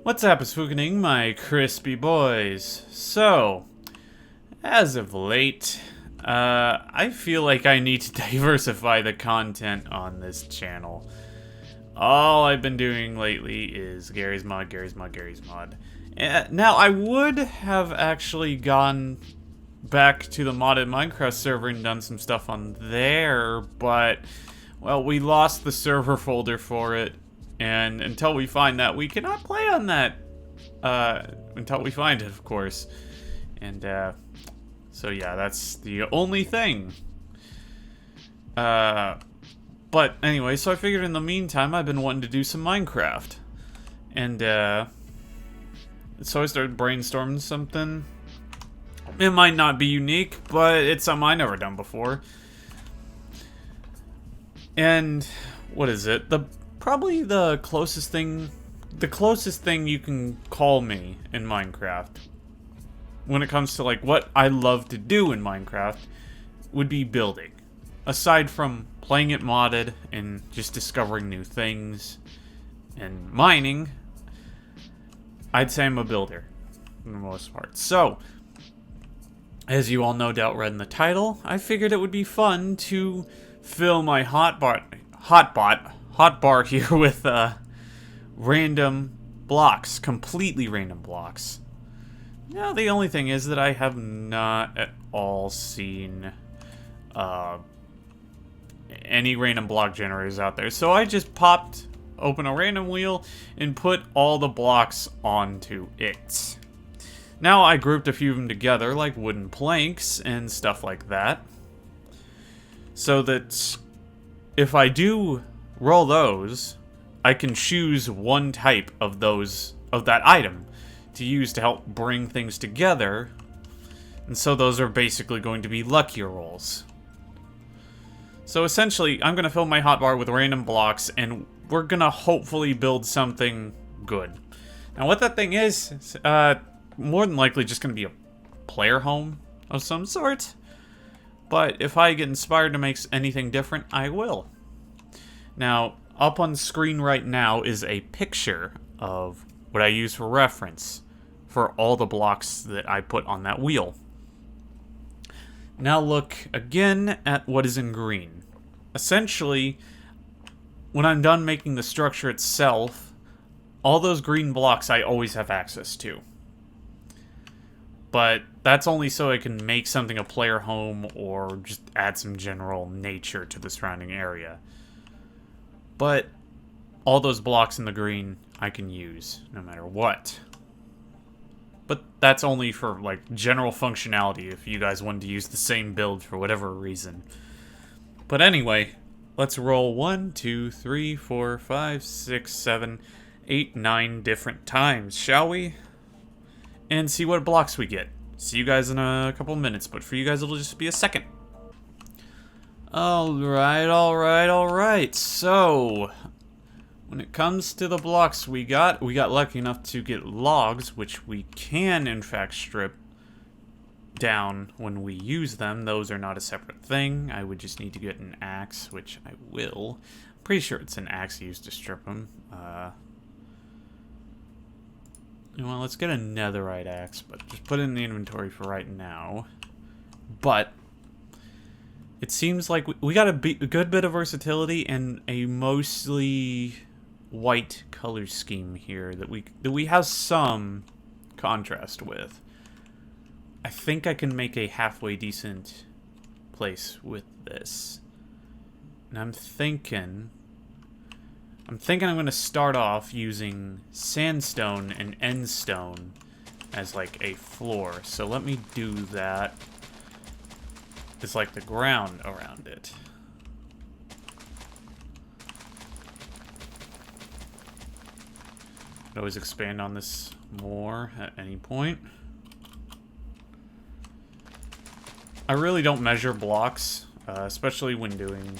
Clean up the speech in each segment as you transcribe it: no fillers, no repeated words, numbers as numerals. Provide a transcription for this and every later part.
What's up, spookening, my crispy boys? So, as of late, I feel like I need to diversify the content on this channel. All I've been doing lately is Gary's Mod, Gary's Mod, Gary's Mod. Now, I would have actually gone back to the modded Minecraft server and done some stuff on there, but, well, we lost the server folder for it. And until we find that, we cannot play on that. Until we find it, of course. And, so yeah, that's the only thing. But anyway, so I figured in the meantime, I've been wanting to do some Minecraft. And, so I started brainstorming something. It might not be unique, but it's something I've never done before. And, what is it? Probably the closest thing you can call me in Minecraft when it comes to like what I love to do in Minecraft would be building. Aside from playing it modded and just discovering new things and mining, I'd say I'm a builder for the most part. So, as you all no doubt read in the title, I figured it would be fun to fill my hotbar here with random blocks, completely random blocks. Now, the only thing is that I have not at all seen any random block generators out there. So I just popped open a random wheel and put all the blocks onto it. Now, I grouped a few of them together, like wooden planks and stuff like that. So that if I do roll those, I can choose one type of that item to use to help bring things together. And so those are basically going to be luckier rolls. So essentially, I'm going to fill my hotbar with random blocks, and we're going to hopefully build something good. Now what that thing is, more than likely just going to be a player home of some sort. But if I get inspired to make anything different, I will. Now, up on screen right now is a picture of what I use for reference for all the blocks that I put on that wheel. Now look again at what is in green. Essentially, when I'm done making the structure itself, all those green blocks I always have access to. But that's only so I can make something a player home or just add some general nature to the surrounding area. But all those blocks in the green I can use no matter what. But that's only for like general functionality if you guys wanted to use the same build for whatever reason. But anyway, let's roll 1, 2, 3, 4, 5, 6, 7, 8, 9 different times, shall we? And see what blocks we get. See you guys in a couple minutes, but for you guys it'll just be a second. Alright. So, when it comes to the blocks we got lucky enough to get logs, which we can, in fact, strip down when we use them. Those are not a separate thing. I would just need to get an axe, which I will. I'm pretty sure it's an axe used to strip them. Well, let's get a netherite axe, but just put it in the inventory for right now. But it seems like we got a good bit of versatility and a mostly white color scheme here that we have some contrast with. I think I can make a halfway decent place with this. And I'm thinking I'm going to start off using sandstone and endstone as like a floor. So let me do that. It's like the ground around it. Could always expand on this more at any point. I really don't measure blocks, especially when doing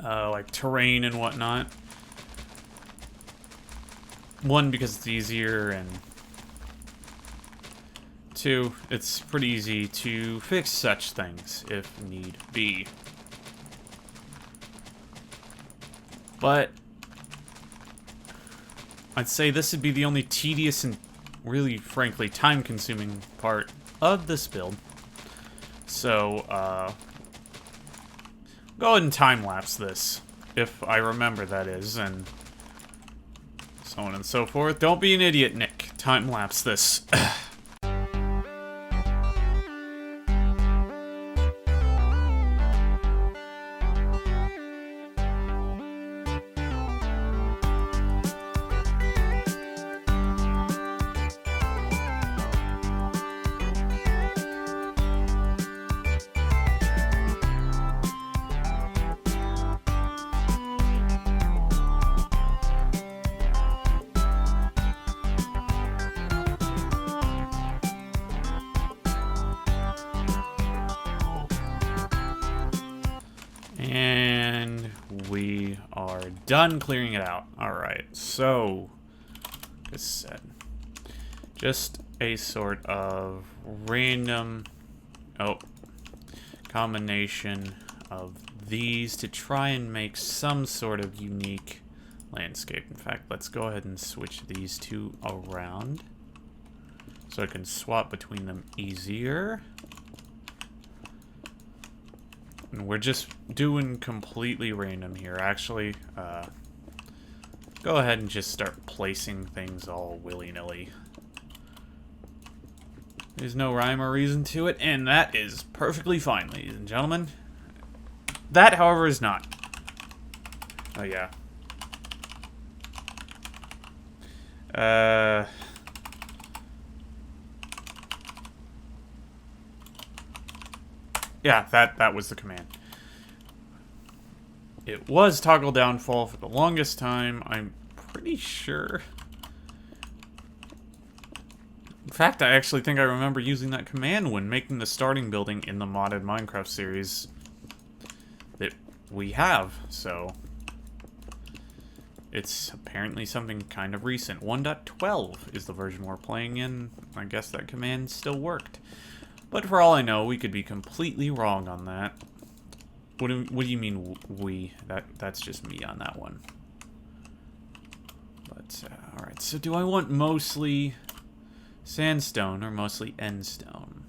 like terrain and whatnot. One, because it's easier, and two, it's pretty easy to fix such things if need be. But I'd say this would be the only tedious and really, frankly, time-consuming part of this build. So, go ahead and time-lapse this, if I remember that is, and so on and so forth. Don't be an idiot, Nick. Time-lapse this. And we are done clearing it out. Alright, so, as said, just a sort of random, combination of these to try and make some sort of unique landscape. In fact, let's go ahead and switch these two around so I can swap between them easier. And we're just doing completely random here. Actually, go ahead and just start placing things all willy-nilly. There's no rhyme or reason to it, and that is perfectly fine, ladies and gentlemen. That, however, is not. Oh, yeah. Yeah, that was the command. It was toggle downfall for the longest time, I'm pretty sure. In fact, I actually think I remember using that command when making the starting building in the modded Minecraft series that we have, so it's apparently something kind of recent. 1.12 is the version we're playing in. I guess that command still worked. But for all I know, we could be completely wrong on that. What do you mean, we? That's just me on that one. But, alright, so do I want mostly sandstone or mostly endstone?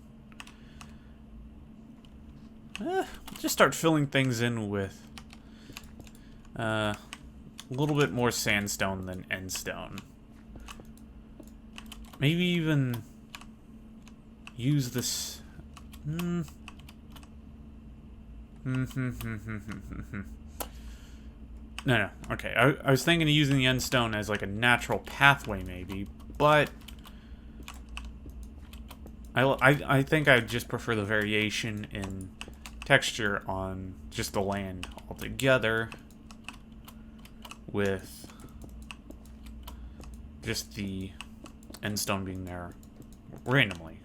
Just start filling things in with a little bit more sandstone than endstone. Maybe even use this. No. Okay, I was thinking of using the endstone as like a natural pathway, maybe, but I think I just prefer the variation in texture on just the land altogether, with just the endstone being there randomly.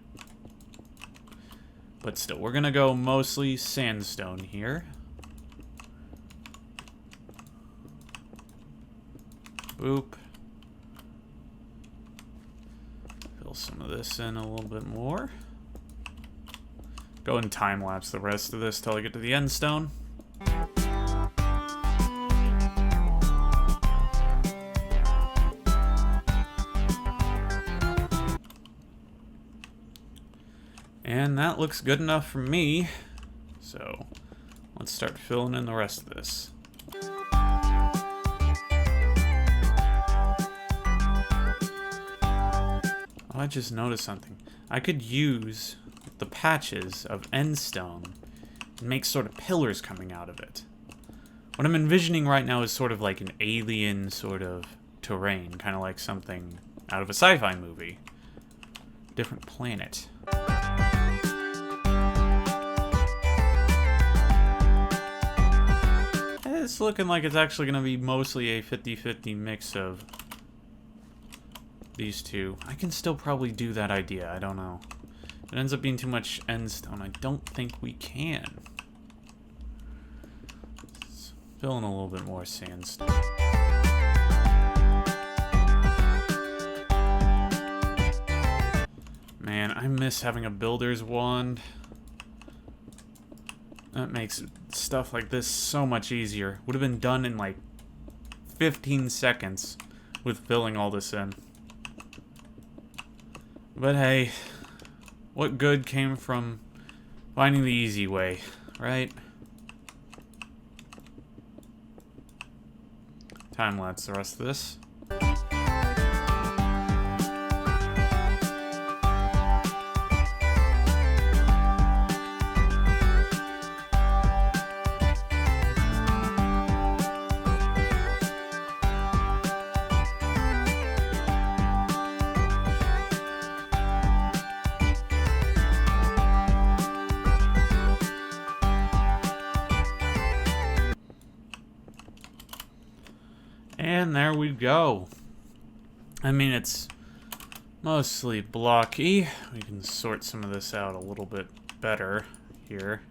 But still, we're gonna go mostly sandstone here. Boop. Fill some of this in a little bit more. Go and time-lapse the rest of this till I get to the endstone. And that looks good enough for me. So, let's start filling in the rest of this. Oh, I just noticed something. I could use the patches of endstone and make sort of pillars coming out of it. What I'm envisioning right now is sort of like an alien sort of terrain, kind of like something out of a sci-fi movie. Different planet. It's looking like it's actually going to be mostly a 50-50 mix of these two. I can still probably do that idea, I don't know. If it ends up being too much endstone, I don't think we can. Let's fill in a little bit more sandstone. Man, I miss having a builder's wand. That makes stuff like this so much easier. Would have been done in like 15 seconds with filling all this in. But hey, what good came from finding the easy way, right? Time-lapse the rest of this. And there we go. I mean, it's mostly blocky. We can sort some of this out a little bit better here.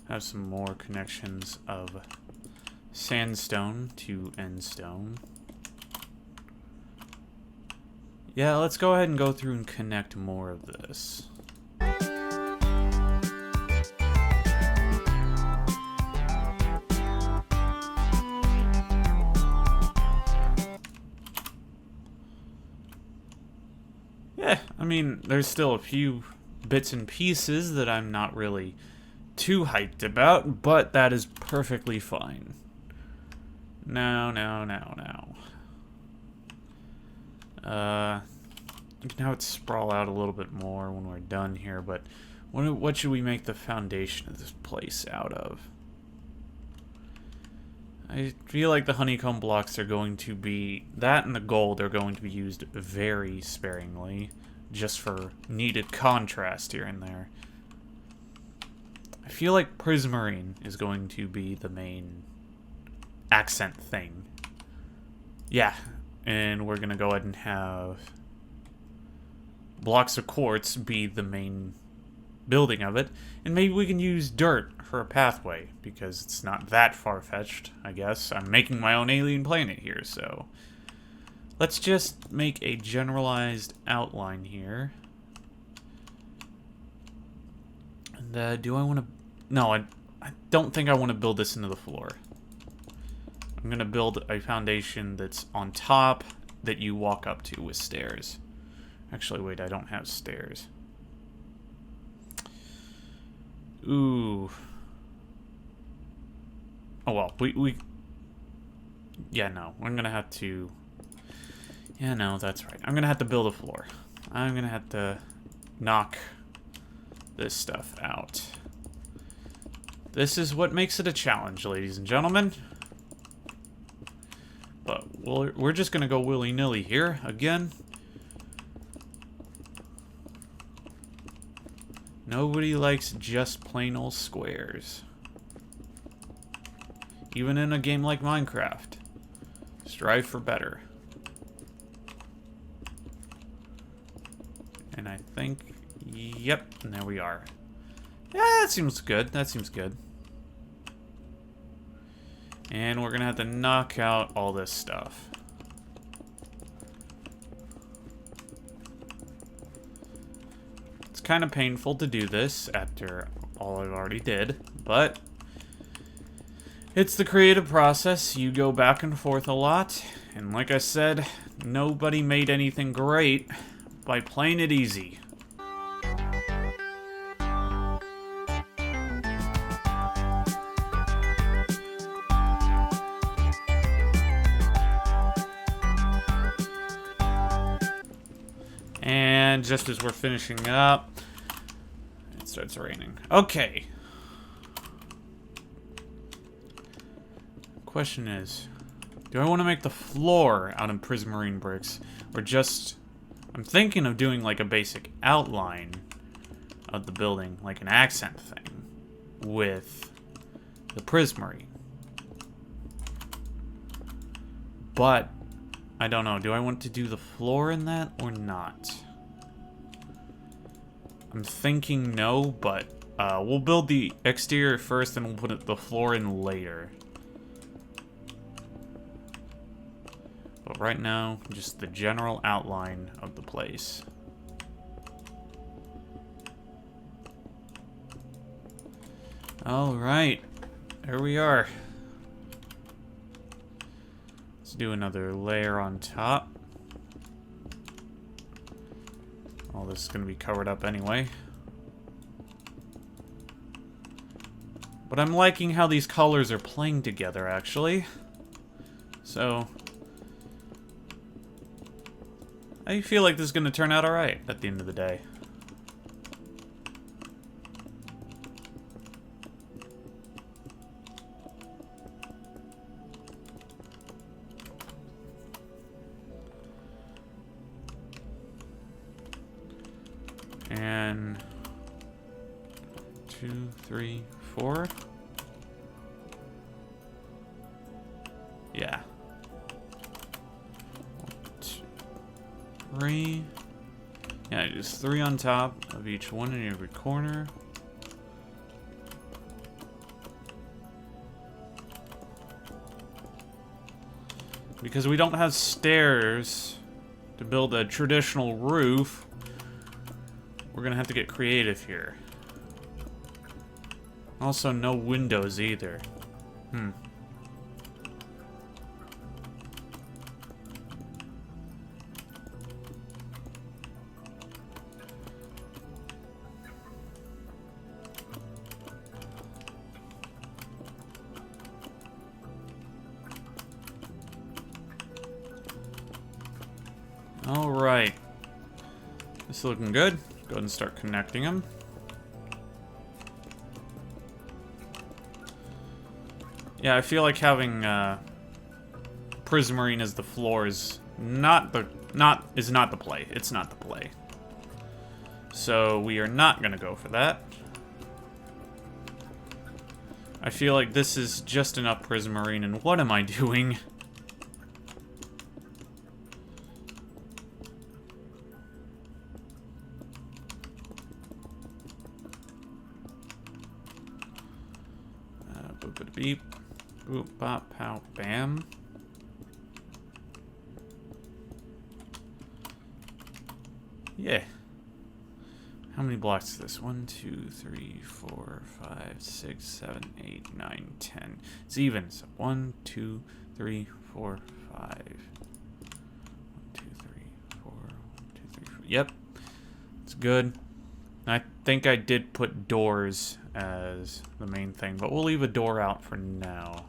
Have some more connections of sandstone to endstone. Yeah, let's go ahead and go through and connect more of this. I mean, there's still a few bits and pieces that I'm not really too hyped about, but that is perfectly fine. Now. We can have it sprawl out a little bit more when we're done here, but what should we make the foundation of this place out of? I feel like the honeycomb blocks are going to be... That and the gold are going to be used very sparingly, just for needed contrast here and there. I feel like Prismarine is going to be the main accent thing. Yeah, and we're going to go ahead and have blocks of quartz be the main building of it, and maybe we can use dirt for a pathway, because it's not that far-fetched, I guess. I'm making my own alien planet here, so... Let's just make a generalized outline here. And, do I want to... No, I don't think I want to build this into the floor. I'm going to build a foundation that's on top that you walk up to with stairs. Actually, wait, I don't have stairs. Ooh. Oh, well, we... Yeah, no, I'm going to have to... Yeah, no, that's right. I'm going to have to build a floor. I'm going to have to knock this stuff out. This is what makes it a challenge, ladies and gentlemen. But we're just going to go willy-nilly here, again. Nobody likes just plain old squares. Even in a game like Minecraft. Strive for better. And I think... Yep, and there we are. Yeah, that seems good. That seems good. And we're gonna have to knock out all this stuff. It's kind of painful to do this after all I've already did, but it's the creative process. You go back and forth a lot, and like I said, nobody made anything great by playing it easy. And just as we're finishing up, it starts raining. Okay. Question is, do I want to make the floor out of prismarine bricks, or just... I'm thinking of doing like a basic outline of the building, like an accent thing, with the prismarine. But I don't know. Do I want to do the floor in that or not? I'm thinking no, but we'll build the exterior first and we'll put the floor in later. But right now, just the general outline of the place. Alright, here we are. Let's do another layer on top. All this is going to be covered up anyway. But I'm liking how these colors are playing together, actually. So, I feel like this is going to turn out alright at the end of the day. And 2, 3, 4. Yeah. 1, 2, 3. Yeah, just 3 on top of each one in every corner. Because we don't have stairs to build a traditional roof, we're gonna have to get creative here. Also, no windows either. Alright. This is looking good. Go ahead and start connecting them. Yeah, I feel like having Prismarine as the floor is not the play. It's not the play. So we are not gonna go for that. I feel like this is just enough Prismarine, and what am I doing? Beep, boop, bop, pow, bam. Yeah. How many blocks is this? 1, 2, 3, 4, 5, 6, 7, 8, 9, 10. It's even. So 1, 2, 3, 4, 5. 1, 2, 3, 4, 1, 2, 3, 4. Yep. It's good. I think I did put doors as the main thing, but we'll leave a door out for now.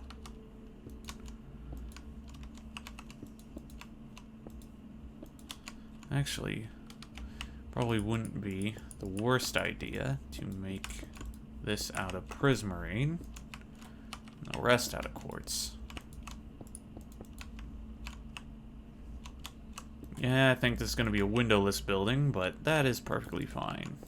Actually, probably wouldn't be the worst idea to make this out of Prismarine and the rest out of quartz. Yeah, I think this is going to be a windowless building, but that is perfectly fine.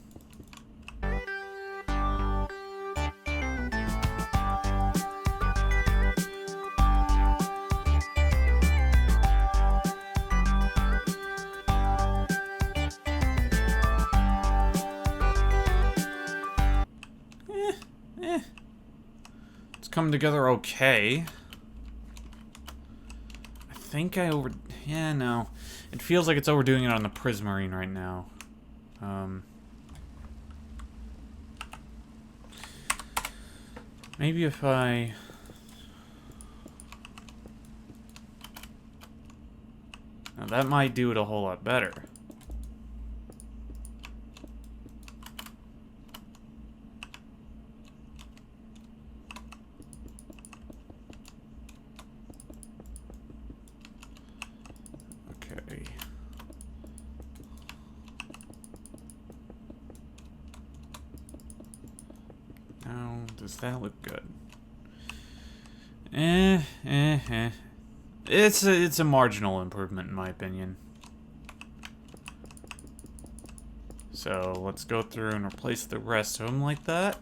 Come together okay. I think yeah, no. It feels like it's overdoing it on the Prismarine right now. Maybe if I... Now that might do it a whole lot better. Does that look good? It's a marginal improvement in my opinion. So let's go through and replace the rest of them like that.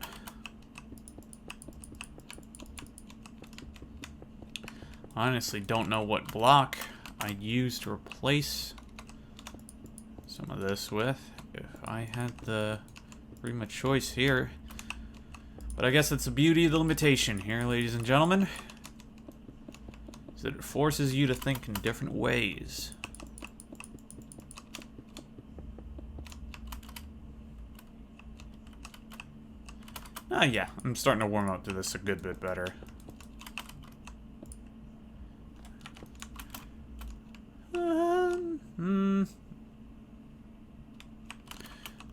Honestly, don't know what block I'd use to replace some of this with if I had the freedom of choice here. But I guess it's the beauty of the limitation here, ladies and gentlemen, is that it forces you to think in different ways. Yeah, I'm starting to warm up to this a good bit better.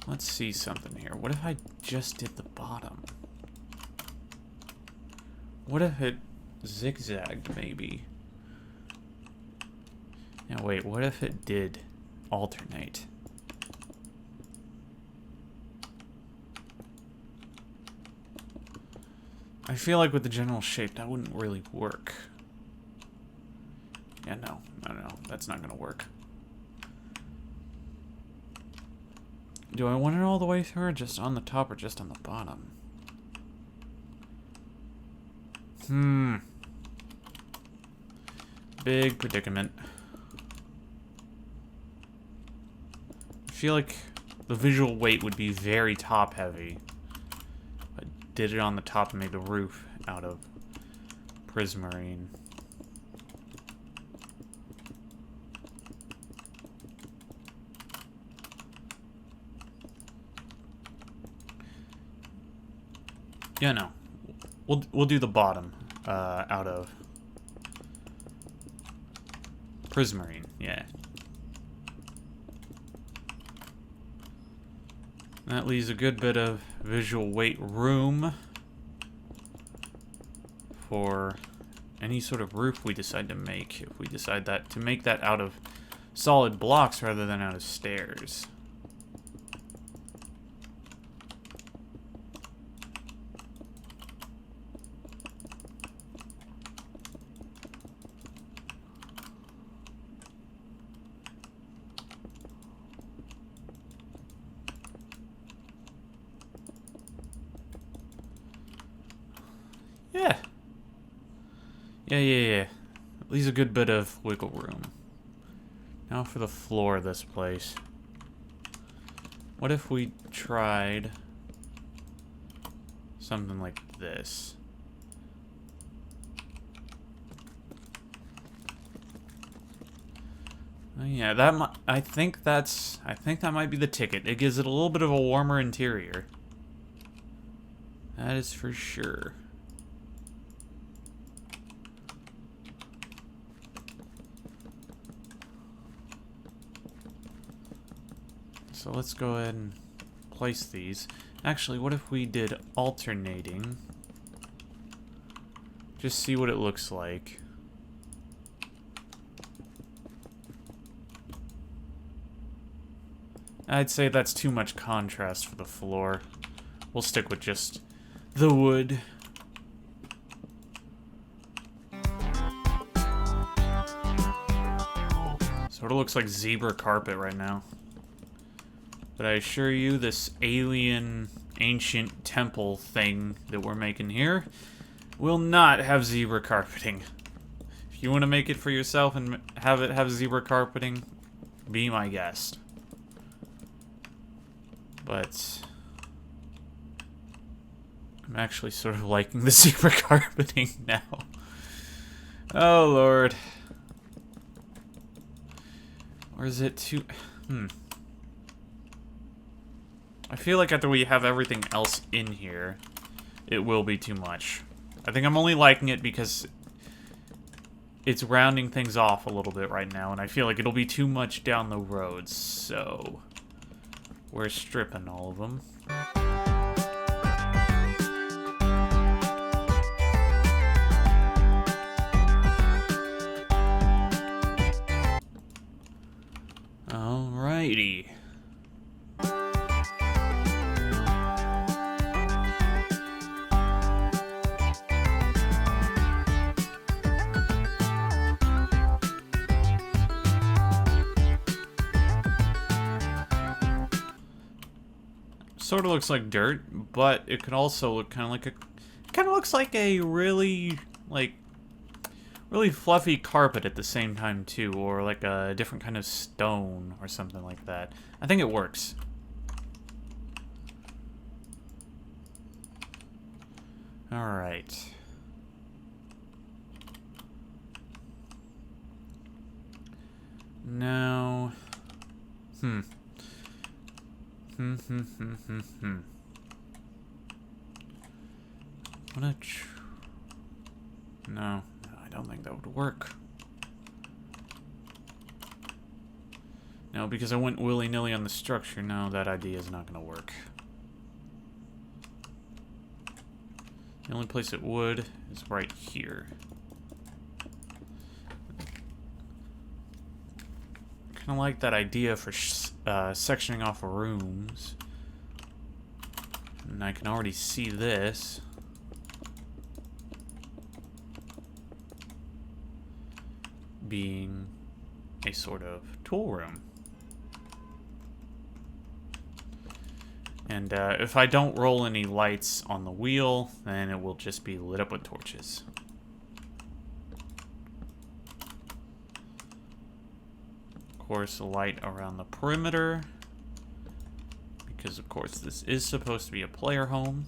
Let's see something here. What if I just did the bottom? What if it zigzagged, maybe? Now, wait, what if it did alternate? I feel like with the general shape, that wouldn't really work. Yeah, no, that's not gonna work. Do I want it all the way through, or just on the top, or just on the bottom? Big predicament. I feel like the visual weight would be very top-heavy. I did it on the top and made the roof out of Prismarine. Yeah, no. We'll do the bottom out of Prismarine, yeah. That leaves a good bit of visual weight room for any sort of roof we decide to make. If we decide that to make that out of solid blocks rather than out of stairs. Yeah. Leaves a good bit of wiggle room. Now for the floor of this place. What if we tried something like this? Oh, yeah, I think that might be the ticket. It gives it a little bit of a warmer interior. That is for sure. So let's go ahead and place these. Actually, what if we did alternating? Just see what it looks like. I'd say that's too much contrast for the floor. We'll stick with just the wood. Sort of looks like zebra carpet right now. But I assure you, this alien ancient temple thing that we're making here will not have zebra carpeting. If you want to make it for yourself and have it have zebra carpeting, be my guest. But I'm actually sort of liking the zebra carpeting now. Oh, Lord. Or is it too... I feel like after we have everything else in here, it will be too much. I think I'm only liking it because it's rounding things off a little bit right now, and I feel like it'll be too much down the road, so we're stripping all of them. Alrighty. Sort of looks like dirt, but it could also look kind of like looks like a really fluffy carpet at the same time too, or like a different kind of stone or something like that. I think it works. All right. Now, No, I don't think that would work. No, because I went willy-nilly on the structure. No, that idea is not going to work. The only place it would is right here. Kind of like that idea for sectioning off rooms. And I can already see this. Being a sort of tool room. And if I don't roll any lights on the wheel, then it will just be lit up with torches. Of course, a light around the perimeter. Because, of course, this is supposed to be a player home.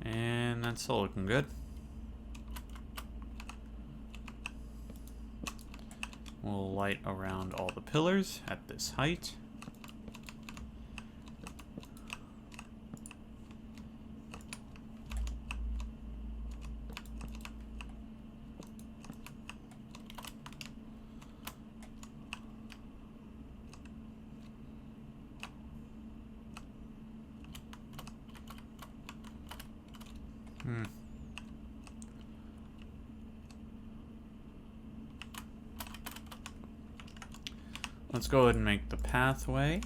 And that's all looking good. We'll light around all the pillars at this height. Let's go ahead and make the pathway.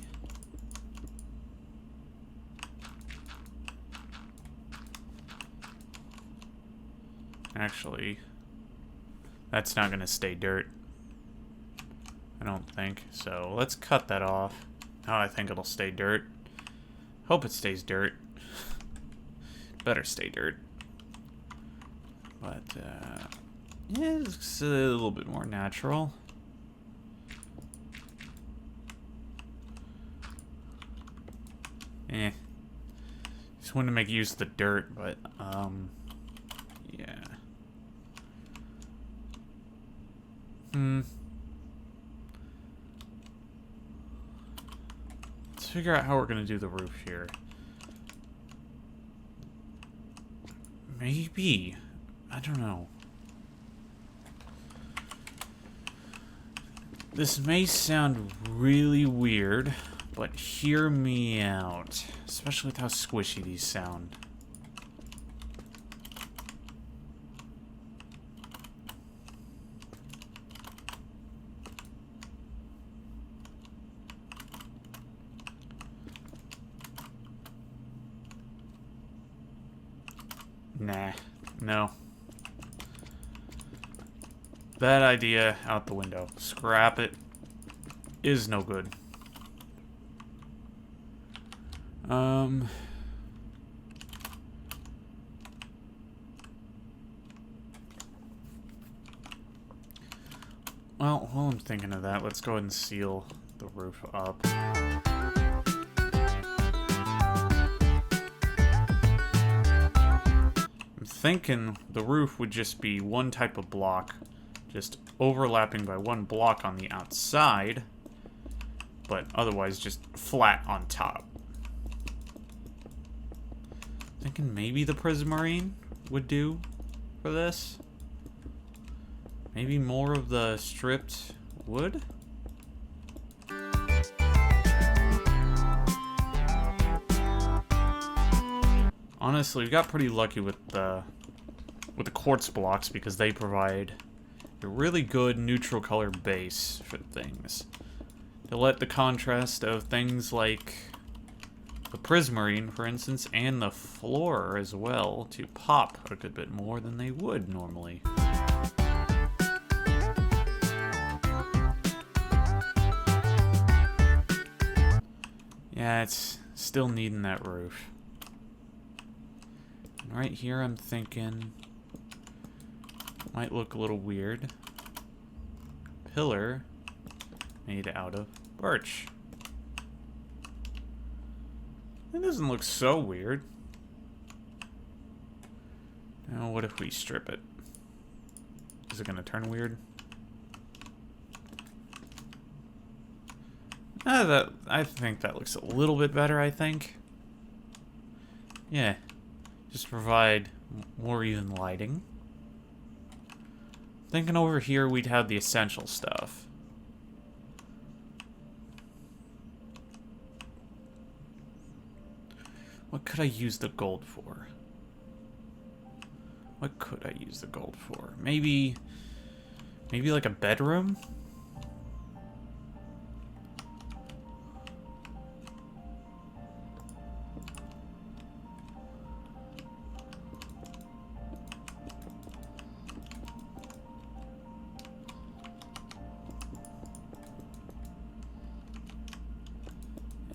Actually, that's not going to stay dirt. I don't think. So let's cut that off. Oh, I think it'll stay dirt. Hope it stays dirt. Better stay dirt. But, yeah, it's a little bit more natural. Just wanted to make use of the dirt, but, yeah. Let's figure out how we're gonna do the roof here. Maybe. I don't know. This may sound really weird, but hear me out. Especially with how squishy these sound. Nah. No. That idea out the window. Scrap it. Is no good. Well, while I'm thinking of that, let's go ahead and seal the roof up. I'm thinking the roof would just be one type of block, just overlapping by one block on the outside, but otherwise just flat on top. Thinking maybe the Prismarine would do for this. Maybe more of the stripped wood? Honestly, we got pretty lucky with the quartz blocks because they provide a really good neutral color base for things. To let the contrast of things like the Prismarine, for instance, and the floor as well to pop a good bit more than they would normally. Yeah, it's still needing that roof. And right here I'm thinking might look a little weird. Pillar made out of birch. It doesn't look so weird. Now what if we strip it? Is it gonna turn weird? I think that looks a little bit better, I think. Yeah. Just provide more even lighting. Thinking over here we'd have the essential stuff. What could I use the gold for? What could I use the gold for? Maybe like a bedroom?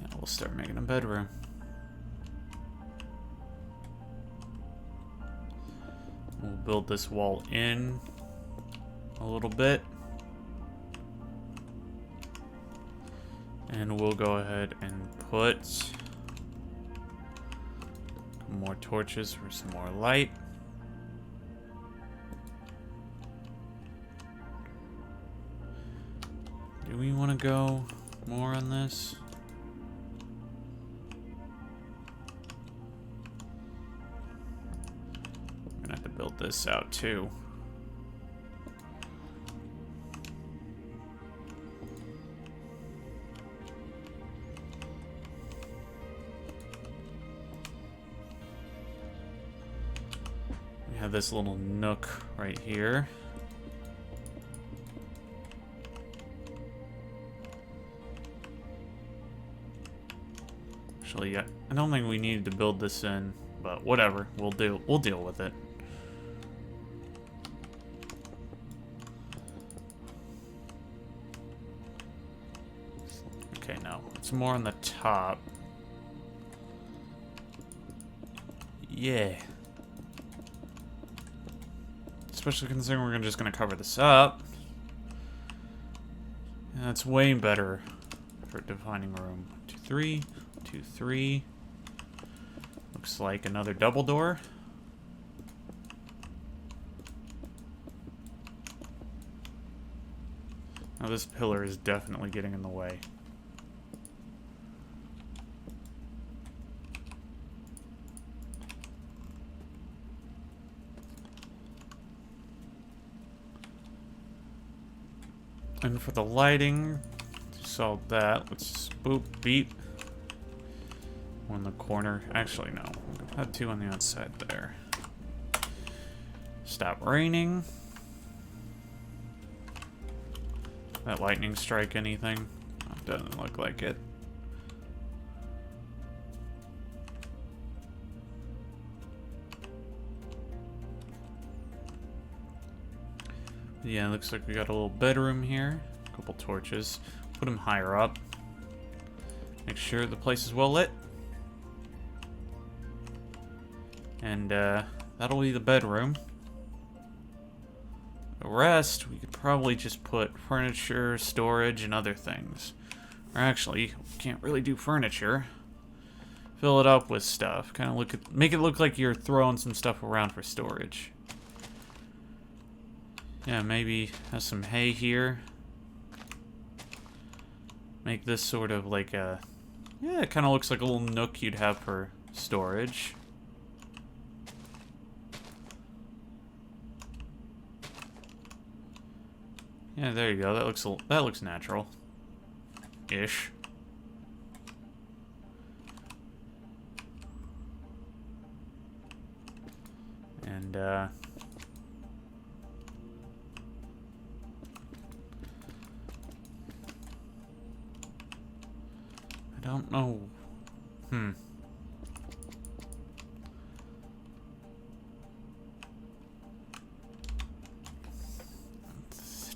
Yeah, we'll start making a bedroom. We'll build this wall in a little bit. And we'll go ahead and put more torches for some more light. Do we want to go more on this? I'm gonna have to build this out too. We have this little nook right here. Actually, yeah, I don't think we needed to build this in, but whatever, we'll deal with it. Okay, no, it's more on the top. Yeah. Especially considering we're just gonna cover this up. And that's way better for defining room. 2, 3, 2, 3. Looks like another double door. Now this pillar is definitely getting in the way. And for the lighting, to solve that, let's just boop, beep. One in the corner. Actually, no. I'm gonna have 2 on the outside there. Stop raining. That lightning strike anything? Oh, doesn't look like it. Yeah, looks like we got a little bedroom here. A couple torches. Put them higher up. Make sure the place is well lit. And that'll be the bedroom. The rest, we could probably just put furniture, storage, and other things. Or actually, we can't really do furniture. Fill it up with stuff. Kind of make it look like you're throwing some stuff around for storage. Yeah, maybe have some hay here. Make this sort of like a... Yeah, it kind of looks like a little nook you'd have for storage. Yeah, there you go. That looks natural-ish. And I don't know.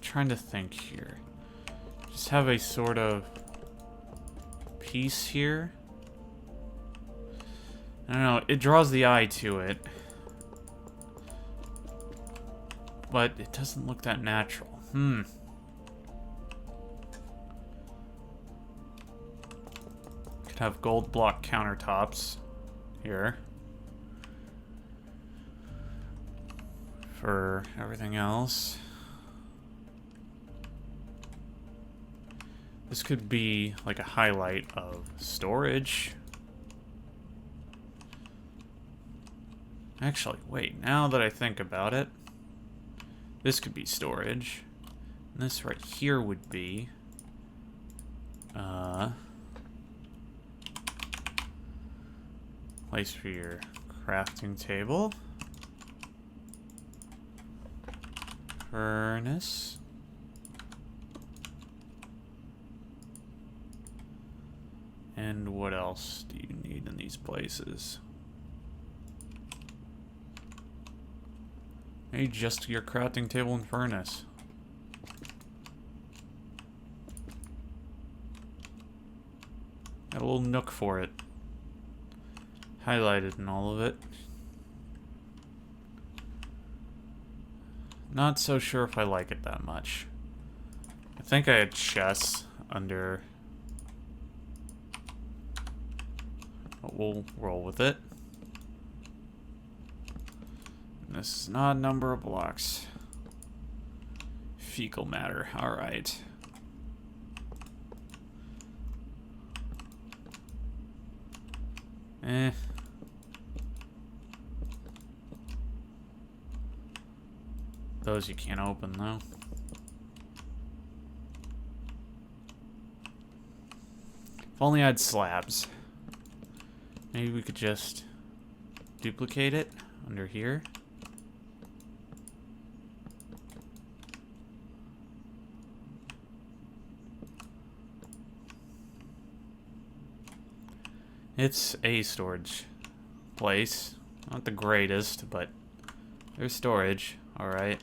Trying to think here. Just have a sort of piece here. I don't know, it draws the eye to it. But it doesn't look that natural. Could have gold block countertops here. For everything else. This could be like a highlight of storage. Actually, wait, now that I think about it, this could be storage. And this right here would be place for your crafting table. Furnace. And what else do you need in these places? Maybe just your crafting table and furnace. Got a little nook for it. Highlighted and all of it. Not so sure if I like it that much. I think I had chests under... But we'll roll with it. This is not a number of blocks. Fecal matter. Alright. Those you can't open, though. If only I had slabs. Maybe we could just duplicate it under here. It's a storage place. Not the greatest, but there's storage. Alright.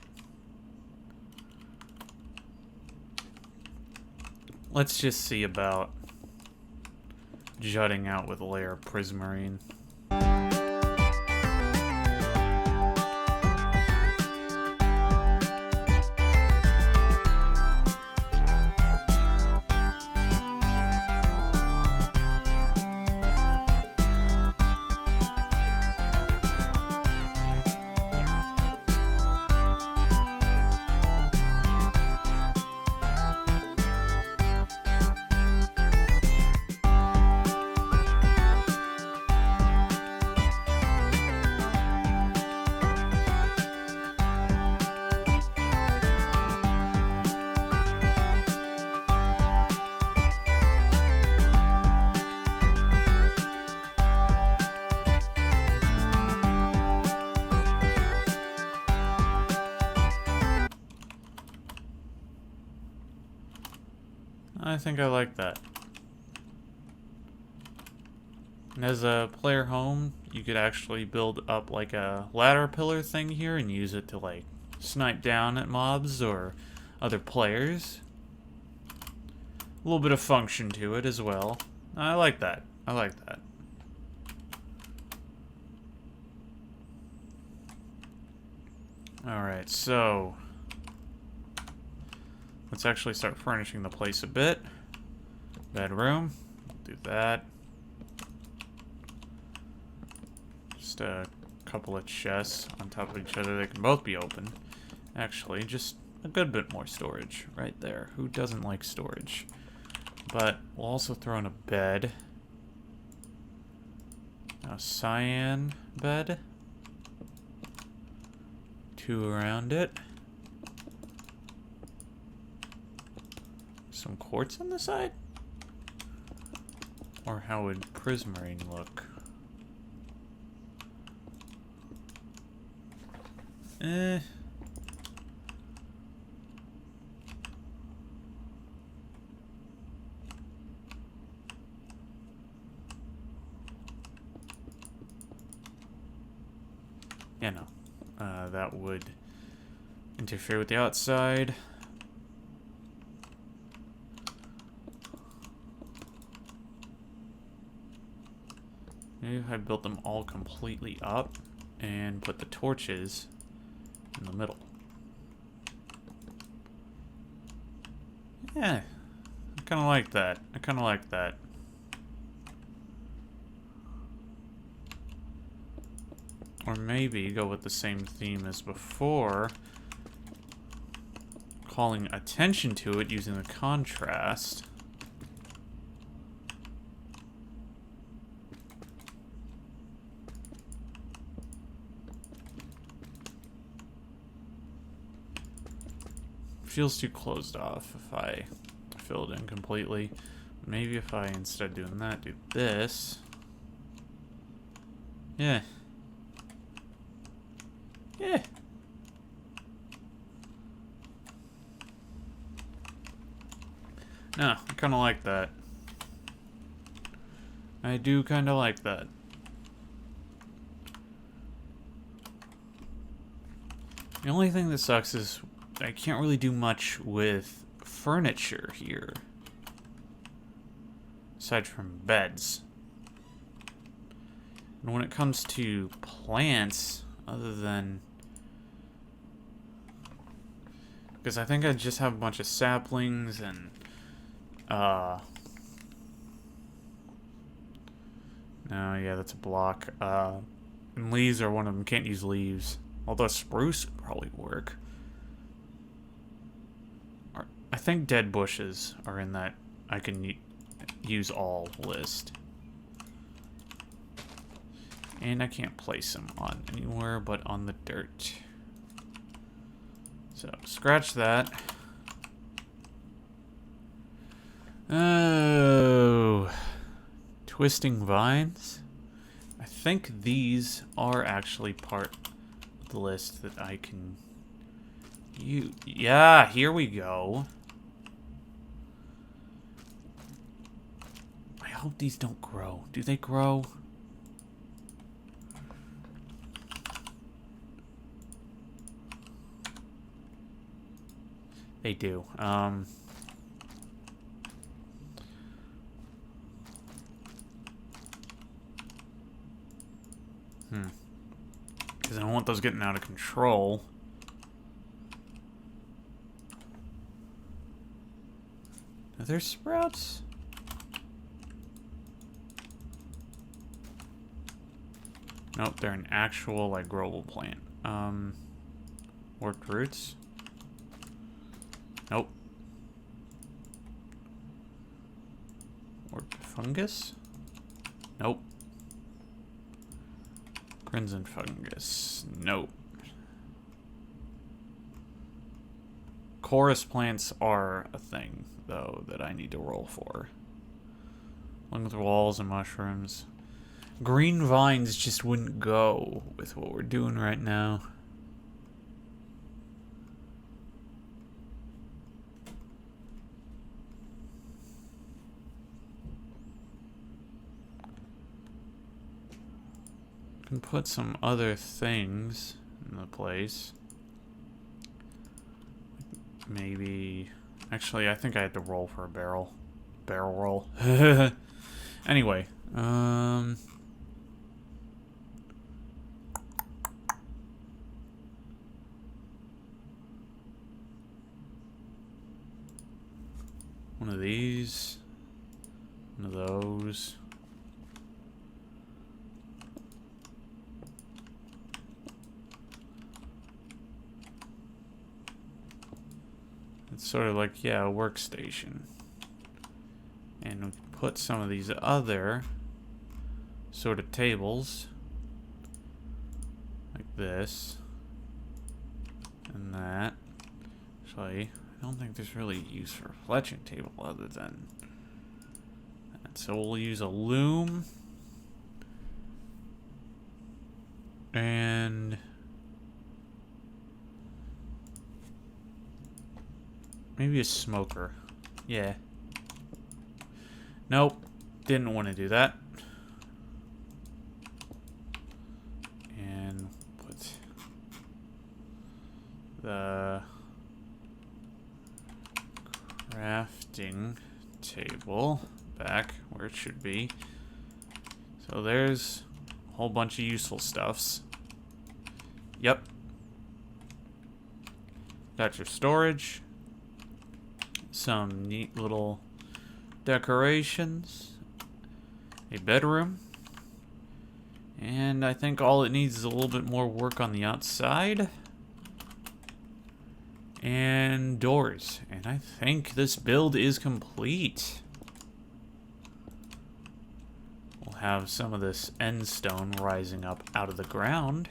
Let's just see about jutting out with a layer of prismarine. I think I like that. And as a player home, you could actually build up like a ladder pillar thing here and use it to like snipe down at mobs or other players. A little bit of function to it as well. I like that. I like that. Alright, so let's actually start furnishing the place a bit. Bedroom. Do that. Just a couple of chests on top of each other. They can both be open. Actually, just a good bit more storage right there. Who doesn't like storage? But we'll also throw in a bed. A cyan bed. 2 around it. Some quartz on the side? Or how would prismarine look? Yeah, no. That would interfere with the outside. Maybe if I built them all completely up and put the torches in the middle. Yeah, I kind of like that. I kind of like that. Or maybe go with the same theme as before, calling attention to it using the contrast. feels too closed off if I fill it in completely. Maybe if I, instead of doing that, do this. Yeah. Yeah. No, I kind of like that. I do kind of like that. The only thing that sucks is I can't really do much with furniture here. Aside from beds. And when it comes to plants, other than... Because I think I just have a bunch of saplings and... No, yeah, that's a block. And leaves are one of them. Can't use leaves. Although spruce would probably work. I think dead bushes are in that I can use all list. And I can't place them on anywhere but on the dirt. So, scratch that. Oh... Twisting vines. I think these are actually part of the list that I can use. Yeah, here we go. I hope these don't grow. Do they grow? They do. Because I don't want those getting out of control. Are there sprouts? Nope, they're an actual, like, growable plant. Worked roots? Nope. Worked fungus? Nope. Crimson fungus. Nope. Chorus plants are a thing, though, that I need to roll for. Along with walls and mushrooms. Green vines just wouldn't go with what we're doing right now. Can put some other things in the place. Maybe... Actually, I think I had to roll for a barrel. Barrel roll. Anyway, one of these. One of those. It's sort of like, yeah, a workstation. And we put some of these other sort of tables, like this, and that. Actually, I don't think there's really use for a fletching table other than that. So we'll use a loom, and maybe a smoker. Yeah. Nope. Didn't want to do that. And put the crafting table back where it should be. So there's a whole bunch of useful stuffs. Yep. Got your storage. Some neat little decorations, a bedroom, and I think all it needs is a little bit more work on the outside, and doors, and I think this build is complete. We'll have some of this end stone rising up out of the ground.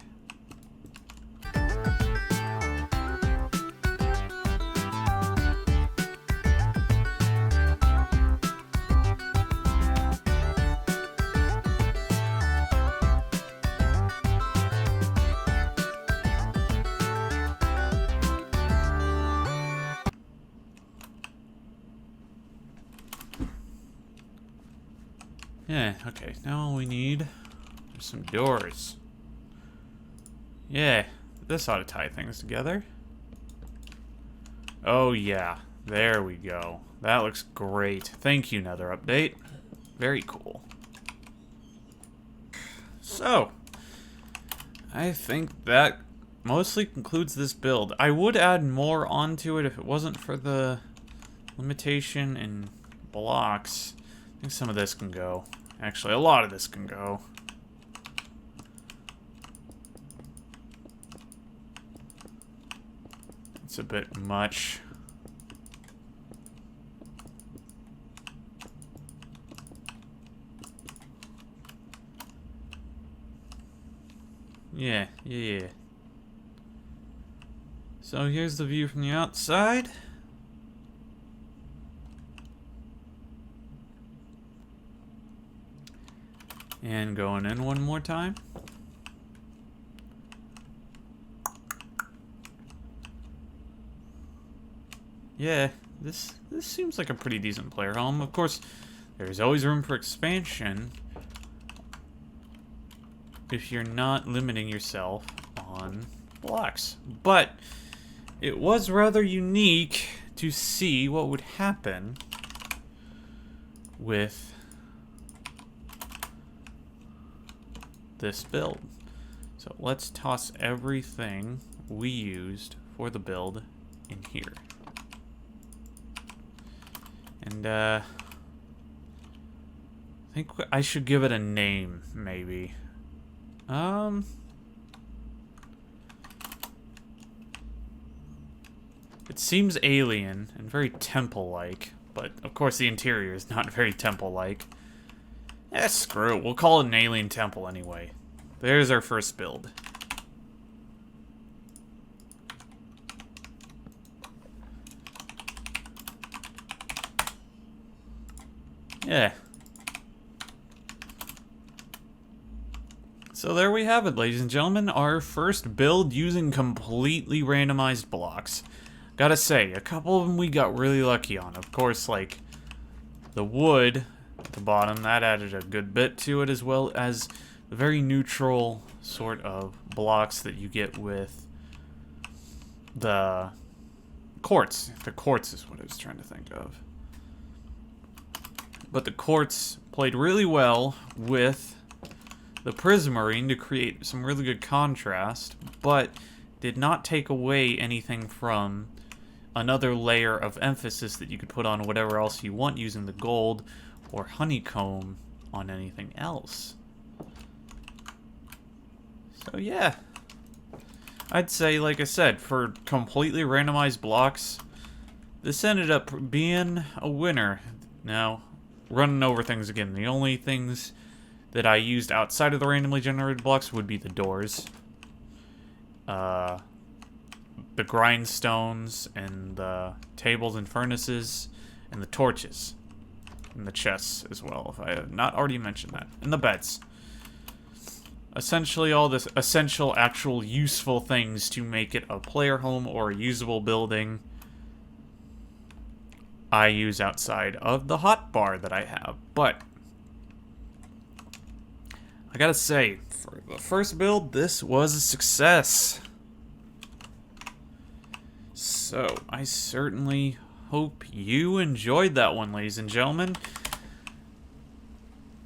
Yeah, okay. Now all we need are some doors. Yeah, this ought to tie things together. Oh yeah, there we go. That looks great. Thank you, Nether Update. Very cool. So, I think that mostly concludes this build. I would add more onto it if it wasn't for the limitation in blocks. I think some of this can go. Actually, a lot of this can go. It's a bit much. Yeah. So here's the view from the outside. And going in one more time. Yeah, this seems like a pretty decent player home. Of course, there's always room for expansion if you're not limiting yourself on blocks. But it was rather unique to see what would happen with this build. So let's toss everything we used for the build in here. And I think I should give it a name, maybe. It seems alien and very temple-like, but of course the interior is not very temple-like. Eh, screw it. We'll call it an alien temple anyway. There's our first build. Yeah. So there we have it, ladies and gentlemen. Our first build using completely randomized blocks. Gotta say, a couple of them we got really lucky on. Of course, like the wood at the bottom, that added a good bit to it, as well as the very neutral sort of blocks that you get with the quartz. The quartz is what I was trying to think of. But the quartz played really well with the prismarine to create some really good contrast, but did not take away anything from another layer of emphasis that you could put on whatever else you want using the gold or honeycomb on anything else. So yeah, I'd say, like I said, for completely randomized blocks, this ended up being a winner. Now, running over things again, the only things that I used outside of the randomly generated blocks would be the doors, the grindstones, and the tables and furnaces, and the torches, and the chests as well, if I have not already mentioned that, and the beds. Essentially all this essential, actual, useful things to make it a player home or a usable building I use outside of the hotbar that I have. But I gotta say, for the first build, this was a success. So I certainly hope you enjoyed that one, ladies and gentlemen.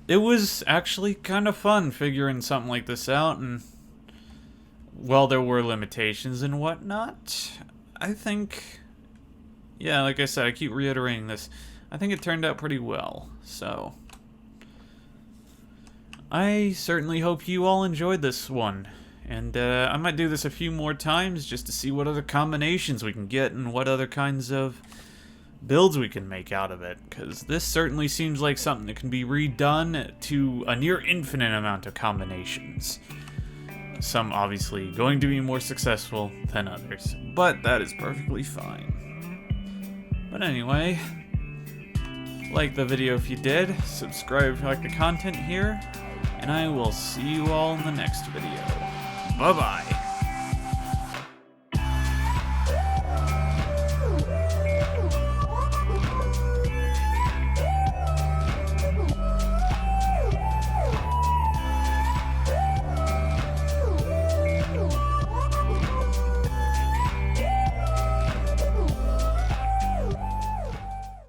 It was actually kind of fun figuring something like this out, and while there were limitations and whatnot, I think, yeah, like I said, I keep reiterating this, I think it turned out pretty well. So I certainly hope you all enjoyed this one, and I might do this a few more times just to see what other combinations we can get and what other kinds of builds we can make out of it, because this certainly seems like something that can be redone to a near infinite amount of combinations. Some obviously going to be more successful than others, but that is perfectly fine. But anyway, like the video if you did, subscribe if you like the content here, and I will see you all in the next video. Bye-bye.